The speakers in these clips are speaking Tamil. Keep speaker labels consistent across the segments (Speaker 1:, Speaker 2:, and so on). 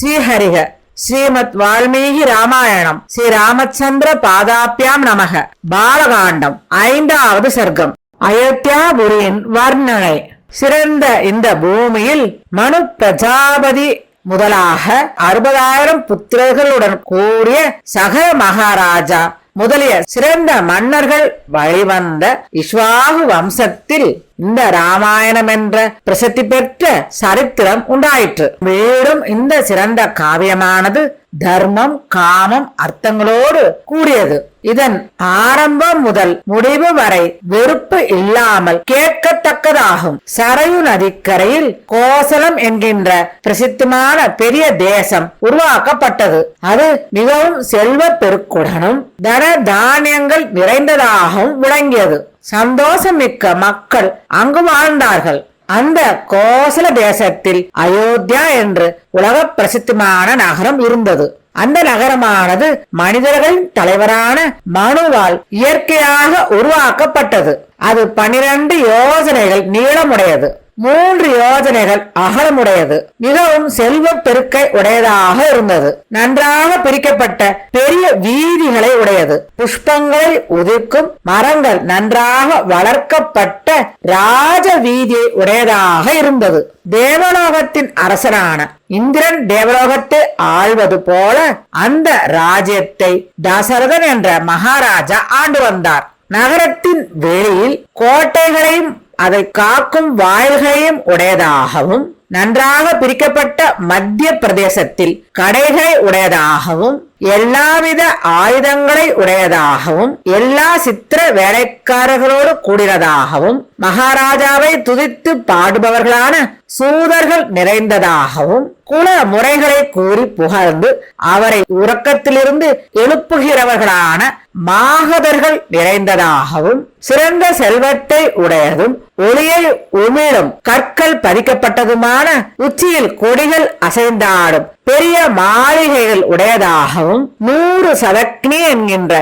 Speaker 1: ஸ்ரீஹரிக. ஸ்ரீமத் வால்மீகி ராமாயணம் ஸ்ரீ ராமச்சந்திர பாதாபியாம் நமக. பாலகாண்டம் 5வது சர்க்கம். அயோத்தியாபுரியின் வர்ணனை. சிறந்த இந்த பூமியில் மனு பிரஜாபதி முதலாக 60,000 புத்திரர்களுடன் கூடிய சக மகாராஜா முதலிய சிறந்த மன்னர்கள் வழிவந்த இஸ்வாகு வம்சத்தில் இந்த ராமாயணம் என்ற பிரசித்தி பெற்ற சரித்திரம் உண்டாயிற்று. மேலும் இந்த சிறந்த காவியமானது தர்மம், காமம், அர்த்தங்களோடு கூடியது. இதன் ஆரம்பம் முதல் முடிவு வரை வெறுப்பு இல்லாமல் கேட்கத்தக்கதாகும். சரையு நதிக்கரையில் கோசலம் என்கின்ற பிரசித்தமான பெரிய தேசம் உருவாக்கப்பட்டது. அது மிகவும் செல்வ பெருக்குடனும் தன தானியங்கள் நிறைந்ததாகவும் விளங்கியது. சந்தோஷமிக்க மக்கள் அங்கு வாழ்ந்தார்கள். அந்த கோசல தேசத்தில் அயோத்தியா என்று உலக பிரசித்தமான நகரம் இருந்தது. அந்த நகரமானது மனிதர்களின் தலைவரான மனுவால் இயற்கையாக உருவாக்கப்பட்டது. அது 12 யோஜனைகள் நீளமுடையது, 3 யோஜனைகள் அகலமுடையது, மிகவும் செல்வ பெருக்கை உடையதாக இருந்தது. நன்றாக பிரிக்கப்பட்ட பெரிய வீதிகளை உடையது. புஷ்பங்களை உதிர்க்கும் மரங்கள் நன்றாக வளர்க்கப்பட்ட ராஜ வீதியை உடையதாக இருந்தது. தேவலோகத்தின் அரசனான இந்திரன் தேவலோகத்தை ஆள்வது போல அந்த ராஜ்யத்தை தசரதன் என்ற மகாராஜா ஆண்டு வந்தார். நகரத்தின் வெளியில் கோட்டைகளையும் அதை காக்கும் வாயில்களையும் உடையதாகவும், நன்றாக பிரிக்கப்பட்ட மத்திய பிரதேசத்தில் கடைகளை உடையதாகவும், எல்லாவித ஆயுதங்களை உடையதாகவும், எல்லா சித்திர வேலைக்காரர்களோடு கூடியதாகவும், மகாராஜாவை துதித்து பாடுபவர்களான சூதர்கள் நிறைந்ததாகவும், குல முறைகளை கூறி புகழ்ந்து அவரை உறக்கத்திலிருந்து எழுப்புகிறவர்களான மாகதர்கள் நிறைந்ததாகவும், சிறந்த செல்வத்தை உடையதும் ஒளியை உமிழும் கற்கள் பதிக்கப்பட்டதுமான உச்சியில் கொடிகள் அசைந்தாடும் பெரிய மாளிகைகள் உடையதாகவும், 100 சதக்னி என்கின்ற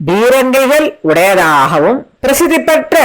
Speaker 1: பீரங்கிகள் உடையதாகவும், பிரசித்தி பெற்ற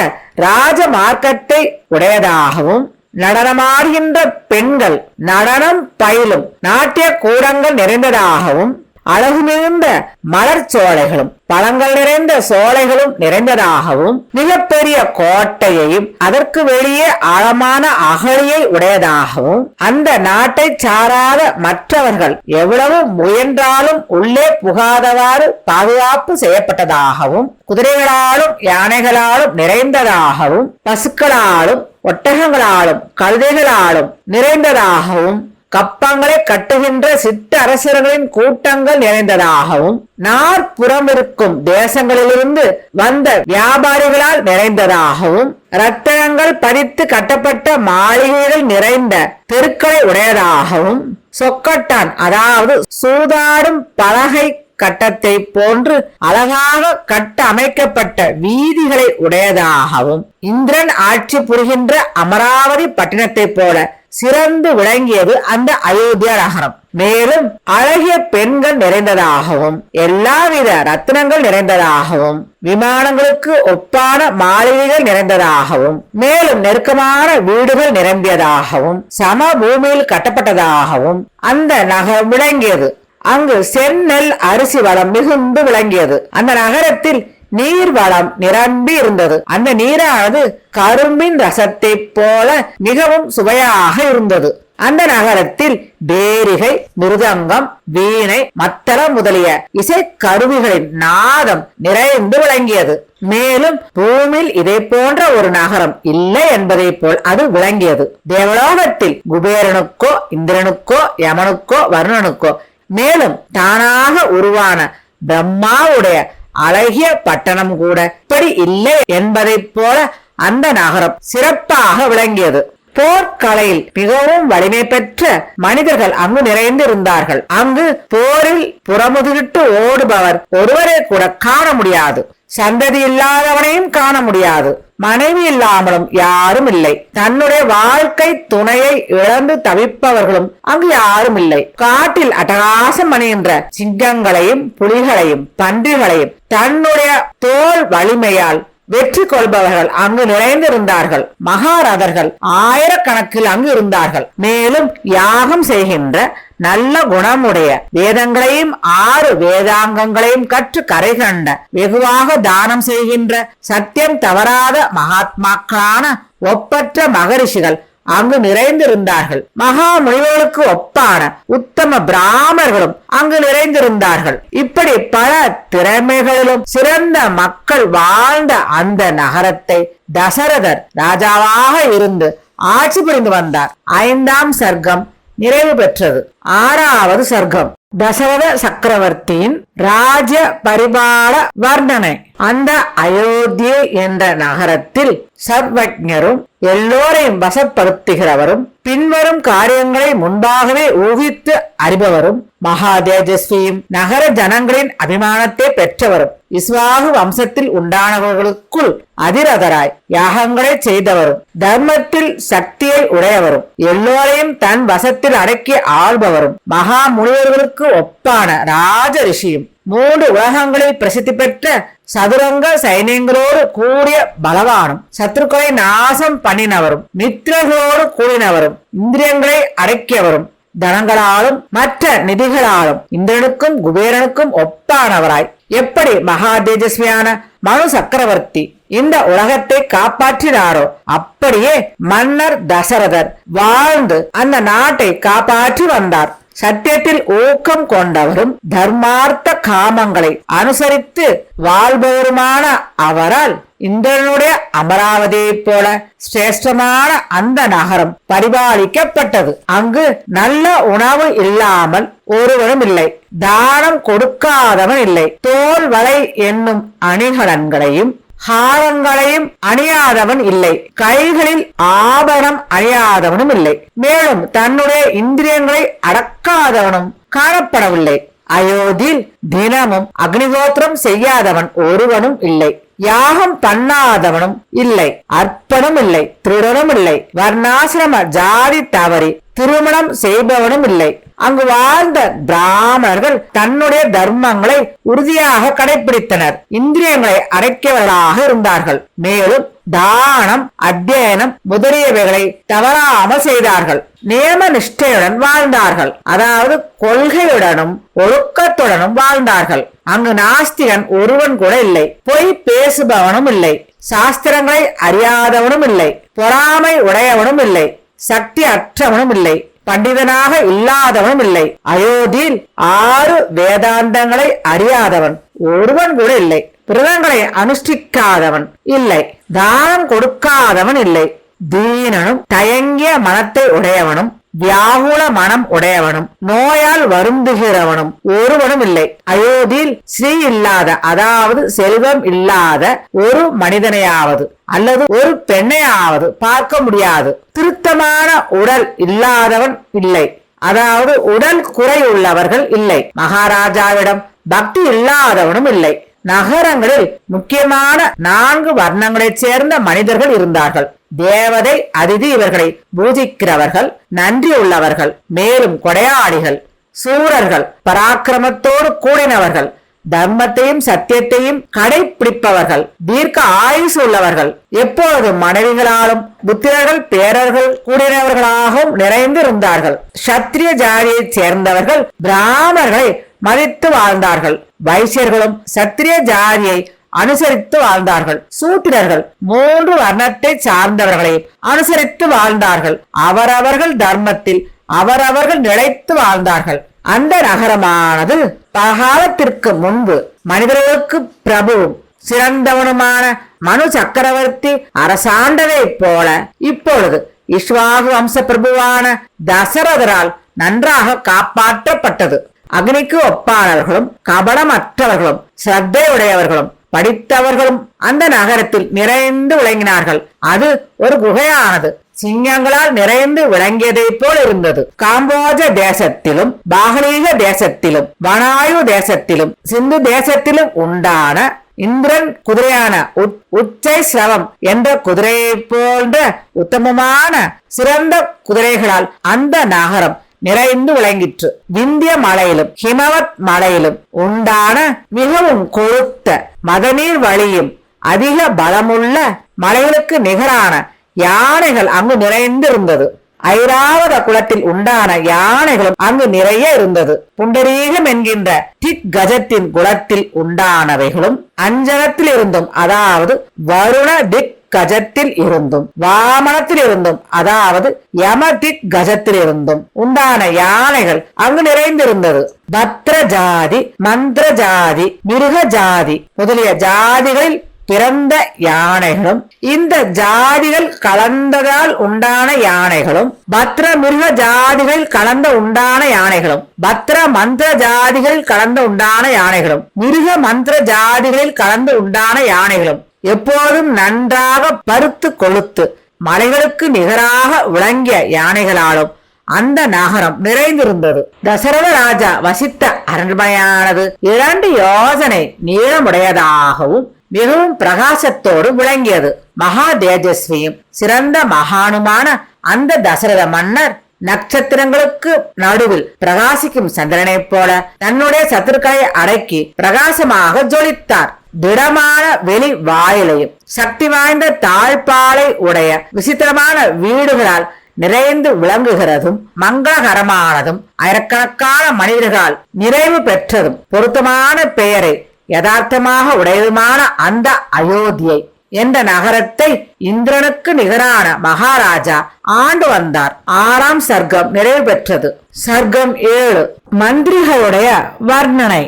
Speaker 1: ராஜ மார்க்கத்தை உடையதாகவும், நடனமாடுகின்ற பெண்கள் நடனம் பயிலும் நாட்டிய கூடங்கள் நிறைந்ததாகவும், அழகு மிகுந்த மலர் சோலைகளும் பழங்கள் நிறைந்த சோலைகளும் நிறைந்ததாகவும், மிகப்பெரிய கோட்டையையும் அதற்கு வெளியே ஆழமான அகழியை உடையதாகவும், அந்த நாட்டை சாராத மற்றவர்கள் எவ்வளவு முயன்றாலும் உள்ளே புகாதவாறு பாதுகாப்பு செய்யப்பட்டதாகவும், குதிரைகளாலும் யானைகளாலும் நிறைந்ததாகவும், பசுக்களாலும் ஒட்டகங்களாலும் கழுதைகளாலும் நிறைந்ததாகவும், கப்பங்களை கட்டுகின்ற சிற்றரசர்களின் கூட்டங்கள் நிறைந்ததாகவும், நாற்புறம் இருக்கும் தேசங்களிலிருந்து வந்த வியாபாரிகளால் நிறைந்ததாகவும், ரத்தனங்கள் பதித்து கட்டப்பட்ட மாளிகைகள் நிறைந்த தெருக்களை உடையதாகவும், சொக்கட்டான் அதாவது சூதாடும் பலகை கட்டத்தை போன்று அழகாக கட்ட அமைக்கப்பட்ட வீதிகளை உடையதாகவும், இந்திரன் ஆட்சி புரிகின்ற அமராவதி பட்டினத்தை போல சிறந்து விளங்கியது அந்த அயோத்தியா நகரம். மேலும் அழகிய பெண்கள் நிறைந்ததாகவும், எல்லாவித ரத்தினங்கள் நிறைந்ததாகவும், விமானங்களுக்கு ஒப்பான மாளிகைகள் நிறைந்ததாகவும், மேலும் நெருக்கமான வீடுகள் நிரம்பியதாகவும், சம பூமியில் கட்டப்பட்டதாகவும் அந்த நகரம் விளங்கியது. அங்கு செந்நெல் அரிசி வளம் மிகுந்து விளங்கியது. அந்த நகரத்தில் நீர் வளம் நிரம்பி இருந்தது. அந்த நீரானது கரும்பின் ரசத்தை போல மிகவும் சுவையாக இருந்தது. அந்த நகரத்தில் பேரிகை, மிருதங்கம், வீணை, மத்தளம் முதலிய இசை கருவிகளின் நாதம் நிறைந்து விளங்கியது. மேலும் பூமியில் இதை போன்ற ஒரு நகரம் இல்லை என்பதை போல் அது விளங்கியது. தேவலோகத்தில் குபேரனுக்கோ இந்திரனுக்கோ யமனுக்கோ வருணனுக்கோ மேலும் தானாக உருவான பிரம்மாவுடைய அழகிய பட்டணம் கூட இப்படி இல்லை என்பதை போல அந்த நகரம் சிறப்பாக விளங்கியது. போர்க்கலையில் மிகவும் வலிமை பெற்ற மனிதர்கள் அங்கு நிறைந்து இருந்தார்கள். அங்கு போரில் புறமுதுகிட்டு ஓடுபவர் ஒருவரை கூட காண முடியாது. சந்ததி இல்லாதவனையும் காண முடியாது. மனைவி இல்லாமலும் யாரும் இல்லை. தன்னுடைய வாழ்க்கை துணையை இழந்து தவிப்பவர்களும் அங்கு யாரும் இல்லை. காட்டில் அட்டகாசம் அணிகின்ற சிங்கங்களையும் புலிகளையும் பன்றிகளையும் தன்னுடைய தோல் வலிமையால் வெற்றி கொள்பவர்கள் அங்கு நிறைந்திருந்தார்கள். மகாரதர்கள் ஆயிரக்கணக்கில் அங்கு இருந்தார்கள். மேலும் யாகம் செய்கின்ற நல்ல குணமுடைய, வேதங்களையும் 6 வேதாங்கங்களையும் கற்று கரை கண்ட, வெகுவாக தானம் செய்கின்ற, சத்தியம் தவறாத மகாத்மாக்களான ஒப்பற்ற மகரிஷிகள் அங்கு நிறைந்திருந்தார்கள். மகா முனிவர்களுக்கு ஒப்பான உத்தம பிராமணர்களும் அங்கு நிறைந்திருந்தார்கள். இப்படி பல திறமைகளிலும் சிறந்த மக்கள் வாழ்ந்த அந்த நகரத்தை தசரதர் ராஜாவாக இருந்து ஆட்சி புரிந்து வந்தார். 5ஆம் சர்க்கம் நிறைவு பெற்றது. 6வது சர்க்கம் தசரத சக்கரவர்த்தியின் ராஜ்ய பரிபால வர்ணனை. அந்த அயோத்தி என்ற நகரத்தில் சர்வஜரும் எல்லோரையும் வசப்படுத்துகிறவரும் பின்வரும் காரியங்களை முன்பாகவே ஊகித்து அறிபவரும் மகா தேஜஸ்வியும் நகர ஜனங்களின் அபிமானத்தை பெற்றவரும் இஸ்வாகு வம்சத்தில் உண்டானவர்களுக்குள் அதிரதராய் யாகங்களை செய்தவரும் தர்மத்தில் சக்தியை உடையவரும் எல்லோரையும் தன் வசத்தில் அடக்கி ஆள்பவரும் மகா முனிவர்களுக்கு ஒப்பான ராஜ ரிஷியும் 3 உலகங்களில் பிரசித்தி பெற்ற சதுரங்க சைன்யங்களோடு கூடிய பலவானும் சத்துருக்களை நாசம் பண்ணினவரும் மித்திரர்களோடு கூடினவரும் இந்திரியங்களை அடக்கியவரும் தனங்களாலும் மற்ற நிதிகளாலும் இந்திரனுக்கும் குபேரனுக்கும் ஒப்பானவராய் எப்படி மகா தேஜஸ்வியான மனு சக்கரவர்த்தி இந்த உலகத்தை காப்பாற்றினாரோ அப்படியே மன்னர் தசரதர் வாழ்ந்து அந்த நாட்டை காப்பாற்றி வந்தார். சத்தியத்தில் ஊக்கம் கொண்டவரும் தர்மார்த்த காமங்களை அனுசரித்து வாழ்பவருமான அவரால் இந்திரனுடைய அமராவதியை போல சிரேஷ்டமான அந்த நகரம் பரிபாலிக்கப்பட்டது. அங்கு நல்ல உணவு இல்லாமல் ஒருவனும் இல்லை, தானம் கொடுக்காதவன் இல்லை, தோல் வலை என்னும் அணிகலன்களையும் ஹாரங்களையும் அணியாதவன் இல்லை, கைகளில் ஆபரணம் அணியாதவனும் இல்லை, மேலும் தன்னுடைய இந்திரியங்களை அடக்காதவனும் காணப்படவில்லை. அயோத்தியில் தினமும் அக்னிகோத்திரம் செய்யாதவன் ஒருவனும் இல்லை, யாகம் பண்ணாதவனும் இல்லை, அர்ப்பணம் இல்லை, திருடனும் இல்லை, வர்ணாசிரம ஜாதி தவறி திருமணம் செய்பவனும் இல்லை. அங்கு வாழ்ந்த பிராமணர்கள் தன்னுடைய தர்மங்களை உறுதியாக கடைபிடித்தனர், இந்திரியங்களை அடக்கியவர்களாக இருந்தார்கள், மேலும் தானம் அத்தியனம் முதலியவைகளை தவறாமல் செய்தார்கள். நியம நிஷ்டையுடன் வாழ்ந்தார்கள், அதாவது கொள்கையுடனும் ஒழுக்கத்துடனும் வாழ்ந்தார்கள். அங்கு நாஸ்திகன் ஒருவன் கூட இல்லை, பொய் பேசுபவனும் இல்லை, சாஸ்திரங்களை அறியாதவனும் இல்லை, பொறாமை உடையவனும் இல்லை, சக்தி அற்றவனும் இல்லை, பண்டிதனாக இல்லாதவனும் இல்லை. அயோத்தியில் 6 வேதாந்தங்களை அறியாதவன் ஒருவன் கூட இல்லை, விரதங்களை அனுஷ்டிக்காதவன் இல்லை, தானம் கொடுக்காதவன் இல்லை, தீனனும் தயங்கிய மனத்தை உடையவனும் வியாகுல மனம் உடையவனும் நோயால் வருந்துகிறவனும் ஒருவனும் இல்லை. அயோத்தியில் ஸ்ரீ இல்லாத, அதாவது செல்வம் இல்லாத ஒரு மனிதனையாவது அல்லது ஒரு பெண்ணையாவது பார்க்க முடியாது. திருத்தமான உடல் இல்லாதவன் இல்லை, அதாவது உடல் குறையுள்ளவர்கள் இல்லை, மகாராஜாவிடம் பக்தி இல்லாதவனும் இல்லை. நகரங்களில் முக்கியமான 4 வர்ணங்களைச் சேர்ந்த மனிதர்கள் இருந்தார்கள். தேவதை அதிதி இவர்களை பூஜிக்கிறவர்கள், நன்றி உள்ளவர்கள், மேலும் கொடையாளிகள், சூரர்கள், பராக்கிரமத்தோடு கூடினவர்கள், தர்மத்தையும் சத்தியத்தையும் கடைபிடிப்பவர்கள், தீர்க்க ஆயுசு உள்ளவர்கள், எப்பொழுது மனைவிகளாலும் புத்திரர்கள் பேரர்கள் கூடினவர்களாகவும் நிறைந்திருந்தார்கள். சத்திரிய ஜாதியைச் சேர்ந்தவர்கள் பிராமணர்களை மதித்து வாழ்ந்தார்கள். வைசியர்களும் சத்திரிய ஜாதியை அனுசரித்து வாழ்ந்தார்கள். சூத்திரர்கள் 3 வர்ணத்தை சார்ந்தவர்களை அனுசரித்து வாழ்ந்தார்கள். அவரவர்கள் தர்மத்தில் அவரவர்கள் நிலைத்து வாழ்ந்தார்கள். அந்த நகரமானது பகாலத்திற்கு முன்பு மனிதர்களுக்கு பிரபுவும் சிறந்தவனுமான மனு சக்கரவர்த்தி அரசாண்டதை போல இப்பொழுது இஸ்வாகு வம்ச பிரபுவான தசரதரால் நன்றாக காப்பாற்றப்பட்டது. அக்னிக்கு ஒப்பானவர்களும் கபடமற்றவர்களும் சிரத்தையுடையவர்களும் படித்தவர்களும் அந்த நகரத்தில் நிறைந்து விளங்கினார்கள். அது ஒரு குகையானது சிங்கங்களால் நிறைந்து விளங்கியதை போல் இருந்தது. காம்போஜ தேசத்திலும் பாகலீக தேசத்திலும் வனாயு தேசத்திலும் சிந்து தேசத்திலும் உண்டான இந்திரன் குதிரையான உச்சை சிரவம் என்ற குதிரையை போன்ற உத்தமமான சிறந்த குதிரைகளால் அந்த நகரம் நிறைந்து விளங்கிற்று. விந்திய மலையிலும் ஹிமவத் மலையிலும் உண்டான மிகவும் கொழுத்த மதநீர் வழியும் அதிக பலமுள்ள மலைகளுக்கு நிகரான யானைகள் அங்கு நிறைந்திருந்தது. ஐராவத குலத்தில் உண்டான யானைகளும் அங்கு நிறைய இருந்தது. புண்டரீகம் என்கின்ற திக் கஜத்தின் குலத்தில் உண்டானவைகளும் அஞ்சனத்தில் இருந்தும், அதாவது வருண திக் கஜத்தில் இருந்தும், வாமனத்தில் இருந்தும், அதாவது யம திக் கஜத்தில் இருந்தும் உண்டான யானைகள் அங்கு நிறைந்திருந்தது. பத்ர ஜாதி, மந்திர ஜாதி, மிருக ஜாதி முதலிய ஜாதிகளில் பிறந்த யானைகளும், இந்த ஜாதிகள் கலந்ததால் உண்டான யானைகளும், பத்ர மிருக ஜாதிகள் கலந்த உண்டான யானைகளும், பத்ர மந்திர ஜாதிகள் கலந்த உண்டான யானைகளும், மிருக மந்திர ஜாதிகளில் கலந்து உண்டான யானைகளும் எப்போதும் நன்றாக பருத்து கொழுத்து மலைகளுக்கு நிகராக விளங்கிய யானைகளாலும் அந்த நகரம் நிறைந்திருந்தது. தசரத ராஜா வசித்த அரண்மனையானது 2 யோசனை நீளமுடையதாகவும் மிகவும் பிரகாசத்தோடு விளங்கியது. மகா தேஜஸ்வியும் சிறந்த மகானுமான அந்த தசரத மன்னர் நட்சத்திரங்களுக்கு நடுவில் பிரகாசிக்கும் சந்திரனைப் போல தன்னுடைய சத்துருக்களை அடக்கி பிரகாசமாக ஜொலித்தார். திடமான வெளி வாயிலையும் சக்தி வாய்ந்த தாழ்பாலை உடைய விசித்திரமான வீடுகளால் நிறைந்து விளங்குகிறதும் மங்களகரமானதும் ஆயிரக்கணக்கான மனிதர்களால் நிறைவு பெற்றதும் பொருத்தமான பெயரை யதார்த்தமாக உடையதுமான அந்த அயோத்தியை என்ற நகரத்தை இந்திரனுக்கு நிகரான மகாராஜா ஆண்டு வந்தார். 6ஆம் சர்க்கம் நிறைவு பெற்றது. சர்க்கம் 7 மந்திரிகளுடைய வர்ணனை.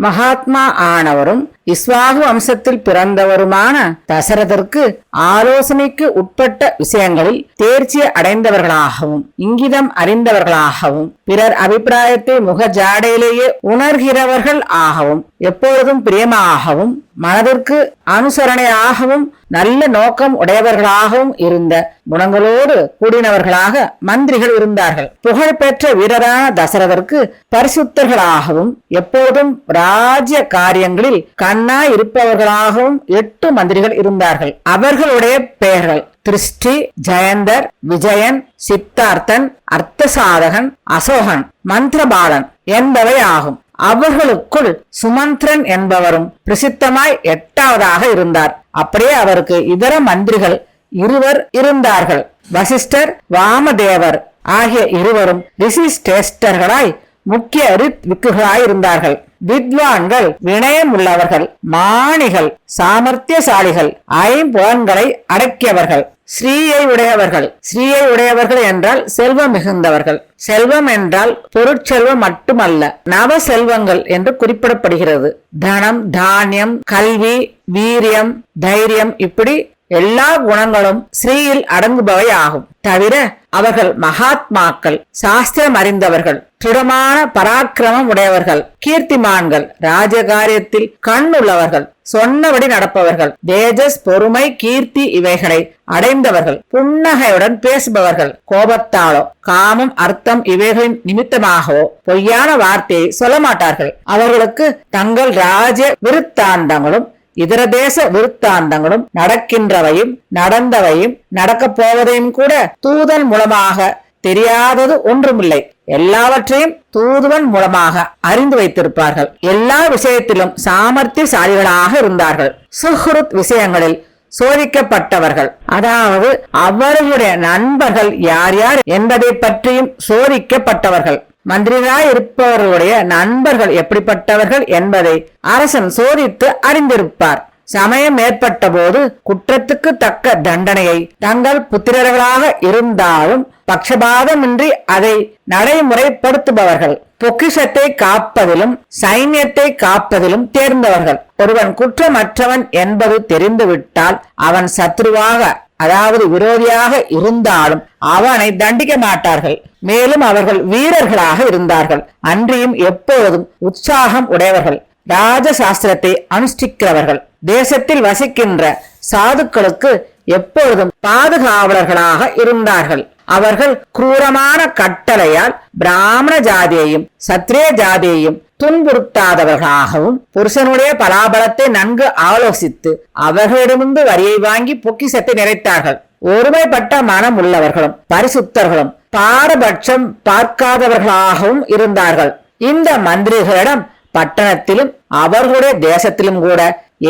Speaker 1: மகாத்மா ஆனவரும் இஸ்வாகு வம்சத்தில் பிறந்தவருமான தசரதற்கு ஆலோசனைக்கு உட்பட்ட விஷயங்களில் தேர்ச்சி அடைந்தவர்களாகவும் இங்கிதம் அறிந்தவர்களாகவும் பிறர் அபிப்பிராயத்தை முக ஜாடையிலேயே உணர்கிறவர்கள் ஆகவும் எப்பொழுதும் பிரியமாகவும் மனதிற்கு அனுசரணையாகவும் நல்ல நோக்கம் உடையவர்களாகவும் இருந்த குணங்களோடு கூடினவர்களாக மந்திரிகள் இருந்தார்கள். புகழ்பெற்ற வீரரான தசரதற்கு பரிசுத்தர்களாகவும் எப்போதும் ராஜ்ய காரியங்களில் கண்ணா இருப்பவர்களாகவும் 8 மந்திரிகள் இருந்தார்கள். அவர்களுடைய பெயர்கள் திருஷ்டி, ஜெயந்தர், விஜயன், சித்தார்த்தன், அர்த்தசாதகன், அசோகன், மந்திரபாலன் என்பவை ஆகும். அவர்களுக்குள் சுமந்திரன் என்பவரும் பிரசித்தமாய் 8ஆவதாக இருந்தார். அப்படியே அவருக்கு இதர மந்திரிகள் 2 இருந்தார்கள். வசிஷ்டர், வாமதேவர் ஆகிய இருவரும் ரிஷிஷ்டேஷ்டர்களாய் முக்கிய ரித்விக்குகளாய் இருந்தார்கள். வித்வான்கள், வினயம் உள்ளவர்கள், மாணிகள், சாமர்த்தியசாலிகள், 5 புலன்களை அடக்கியவர்கள், ஸ்ரீயை உடையவர்கள். ஸ்ரீயை உடையவர்கள் என்றால் செல்வம் மிகுந்தவர்கள். செல்வம் என்றால் பொருட்செல்வம் மட்டுமல்ல, நவ செல்வங்கள் என்று குறிப்பிடப்படுகிறது. தனம், தானியம், கல்வி, வீரியம், தைரியம் இப்படி எல்லா குணங்களும் ஸ்ரீயில் அடங்குபவை ஆகும். தவிர அவர்கள் மகாத்மாக்கள், சாஸ்திரம் அறிந்தவர்கள், திடமான பராக்கிரமம் உடையவர்கள், கீர்த்திமான்கள், ராஜகாரியத்தில் கண் உள்ளவர்கள், சொன்னபடி நடப்பவர்கள், தேஜஸ், பொறுமை, கீர்த்தி இவைகளை அடைந்தவர்கள், புன்னகையுடன் பேசுபவர்கள், கோபத்தாலோ காமம், அர்த்தம் இவைகளின் நிமித்தமாகவோ பொய்யான வார்த்தையை சொல்ல மாட்டார்கள். அவர்களுக்கு தங்கள் ராஜ்ய விருத்தாந்தங்களும் இதர தேச விருத்தாந்தங்களும் நடக்கின்றவையும் நடந்தவையும் நடக்கப் போவதையும் கூட தூதன் மூலமாக தெரியாதது ஒன்றுமில்லை. எல்லாவற்றையும் தூதுவன் மூலமாக அறிந்து வைத்திருப்பார்கள். எல்லா விஷயத்திலும் சாமர்த்தியசாலிகளாக இருந்தார்கள். சுஹ்ருத் விஷயங்களில் சோதிக்கப்பட்டவர்கள், அதாவது அவர்களுடைய நண்பர்கள் யார் யார் என்பதை பற்றியும் சோதிக்கப்பட்டவர்கள். மந்திரிகளாய் இருப்பவர்களுடைய நண்பர்கள் எப்படிப்பட்டவர்கள் என்பதை அரசன் சோதித்து அறிந்திருப்பார். சமயம் ஏற்பட்ட போது குற்றத்துக்கு தக்க தண்டனையை தங்கள் புத்திரர்களாக இருந்தாலும் பட்சபாதமின்றி அதை நடைமுறைப்படுத்துபவர்கள். பொக்கிஷத்தை காப்பதிலும் சைன்யத்தை காப்பதிலும் தேர்ந்தவர்கள். ஒருவன் குற்றமற்றவன் என்பது தெரிந்துவிட்டால் அவன் சத்ருவாக, அதாவது விரோதியாக இருந்தாலும் அவனை தண்டிக்க மாட்டார்கள். மேலும் அவர்கள் வீரர்களாக இருந்தார்கள். அன்றியும் எப்போதும் உற்சாகம் உடையவர்கள், ராஜசாஸ்திரத்தை அனுஷ்டிக்கிறவர்கள், தேசத்தில் வசிக்கின்ற சாதுக்களுக்கு எப்பொழுதும் பாதுகாவலர்களாக இருந்தார்கள். அவர்கள் குரூரமான கட்டளையால் பிராமண ஜாதியையும் சத்திரிய ஜாதியையும் துன்புறுத்தாதவர்களாகவும் புருஷனுடைய பலாபலத்தை நன்கு ஆலோசித்து அவர்களிடமிருந்து வரியை வாங்கி பொக்கிஷத்தை நிறைத்தார்கள். ஒருமைப்பட்ட மனம் உள்ளவர்களும் பரிசுத்தர்களும் பாரபட்சம் பார்க்காதவர்களாகவும் இருந்தார்கள். இந்த மந்திரிகளிடம் பட்டணத்திலும் அவர்களுடைய தேசத்திலும் கூட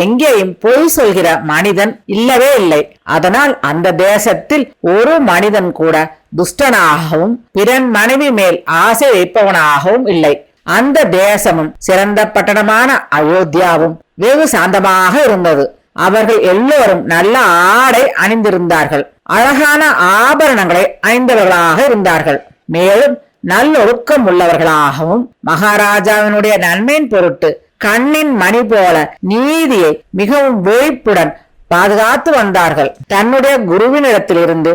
Speaker 1: எங்கேயும் பொய் சொல்கிற மனிதன் இல்லவே இல்லை. அதனால் அந்த தேசத்தில் ஒரு மனிதன் கூட துஷ்டனாகவும் பிறன் மனைவி மேல் ஆசை வைப்பவனாகவும் இல்லை. அந்த தேசமும் சிறந்த பட்டணமான அயோத்தியாவும் வெகு சாந்தமாக இருந்தது. அவர்கள் எல்லோரும் நல்ல ஆடை அணிந்திருந்தார்கள். அழகான ஆபரணங்களை அணிந்தவர்களாக இருந்தார்கள். மேலும் நல்லொழுக்கம் உள்ளவர்களாகவும் மகாராஜாவினுடைய நன்மையின் பொருட்டு கண்ணின் மணி போல நீதியை மிகவும் விழிப்புடன் பாதுகாத்து வந்தார்கள். தன்னுடைய குருவினிடத்திலிருந்து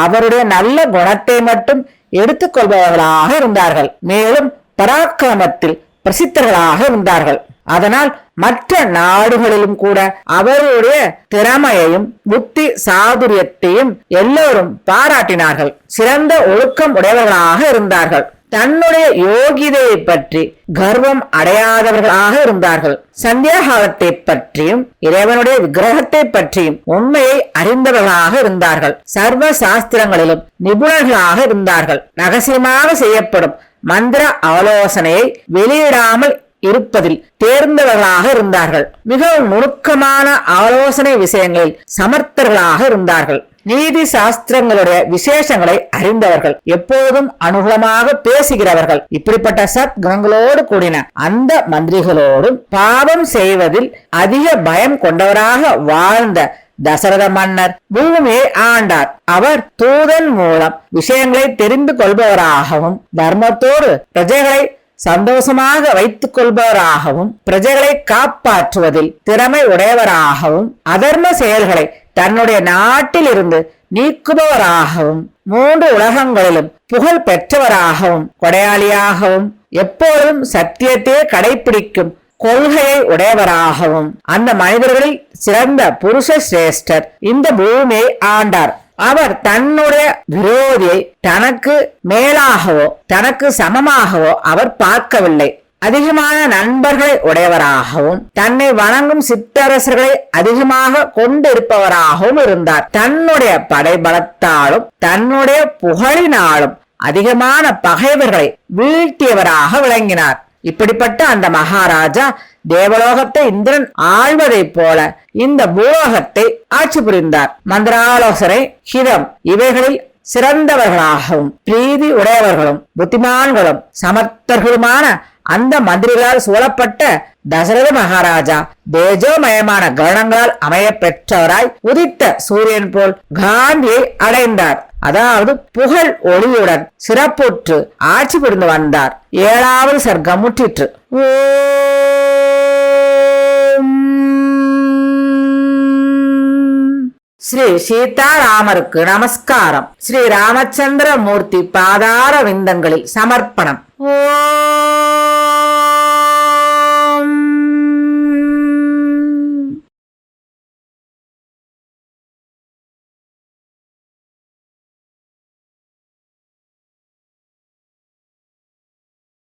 Speaker 1: அவருடைய நல்ல குணத்தை மட்டும் எடுத்துக்கொள்பவர்களாக இருந்தார்கள். மேலும் பராக்கிரமத்தில் பிரசித்தர்களாக இருந்தார்கள். அதனால் மற்ற நாடுகளிலும் கூட அவருடைய திறமையையும் புத்தி சாதுரியத்தையும் எல்லோரும் பாராட்டினார்கள். சிறந்த ஒழுக்கம் உடையவர்களாக இருந்தார்கள். தன்னுடைய யோகிதையை பற்றி கர்வம் அடையாதவர்களாக இருந்தார்கள். சந்தியாகாலத்தை பற்றியும் இறைவனுடைய விக்கிரகத்தை பற்றியும் உண்மையை அறிந்தவர்களாக இருந்தார்கள். சர்வ சாஸ்திரங்களிலும் நிபுணர்களாக இருந்தார்கள். ரகசியமாக செய்யப்படும் மந்திர ஆலோசனையை வெளியிடாமல் இருப்பதில் தேர்ந்தவர்களாக இருந்தார்கள். மிகவும் நுணுக்கமான ஆலோசனை விஷயங்களில் சமர்த்தர்களாக இருந்தார்கள். நீதி சாஸ்திரங்களுடைய விசேஷங்களை அறிந்தவர்கள். எப்போதும் அனுகூலமாக பேசுகிறவர்கள். இப்படிப்பட்ட சத் குணங்களோடு கூடின அந்த மந்திரிகளோடும் பாவம் செய்வதில் அதிக பயம் கொண்டவராக வாழ்ந்த தசரத மன்னர் பூமியை ஆண்டார். அவர் தூதன் மூலம் விஷயங்களை தெரிந்து கொள்பவராகவும் தர்மத்தோடு பிரஜைகளை சந்தோஷமாக வைத்துக் கொள்பவராகவும் பிரஜைகளை காப்பாற்றுவதில் திறமை உடையவராகவும் அதர்ம செயல்களை தன்னுடைய நாட்டில் இருந்து நீக்குபவராகவும் 3 உலகங்களிலும் புகழ் பெற்றவராகவும் கொடையாளியாகவும் எப்பொழுதும் சத்தியத்தையே கடைபிடிக்கும் கொள்கையை உடையவராகவும் அந்த மனிதர்களில் சிறந்த புருஷ சிரேஷ்டர் இந்த பூமியை ஆண்டார். அவர் தன்னுடைய விரோதியை தனக்கு மேலாகவோ தனக்கு சமமாகவோ அவர் பார்க்கவில்லை. அதிகமான நண்பர்களை உடையவராகவும் தன்னை வணங்கும் சிற்றரசர்களை அதிகமாக கொண்டிருப்பவராகவும் இருந்தார். தன்னுடைய படைபலத்தாலும் தன்னுடைய புகழினாலும் அதிகமான பகைவர்களை வீழ்த்தியவராக விளங்கினார். இப்படிப்பட்ட அந்த மகாராஜா தேவலோகத்தை இந்திரன் ஆழ்வதை போல இந்த பூலோகத்தை ஆட்சி புரிந்தார். மந்திராலோசனை ஹிதம் இவைகளில் சிறந்தவர்களாகவும் பிரீதி உடையவர்களும் புத்திமான்களும் சமர்த்தர்களுமான அந்த மந்திரிகளால் சூழப்பட்ட தசரத மகாராஜா தேஜோமயமான கரணங்களால் அமைய பெற்றவராய் உதித்த சூரியன் போல் காந்தியை அடைந்தார். அதாவது புகழ் ஒளியுடன் சிறப்புற்று ஆட்சி புரிந்து வந்தார். 7வது சர்க்கம் முற்றிற்று. ஸ்ரீ சீதாராமருக்கு நமஸ்காரம். ஸ்ரீ ராமச்சந்திர மூர்த்தி பாதார விந்தங்களில் சமர்ப்பணம்.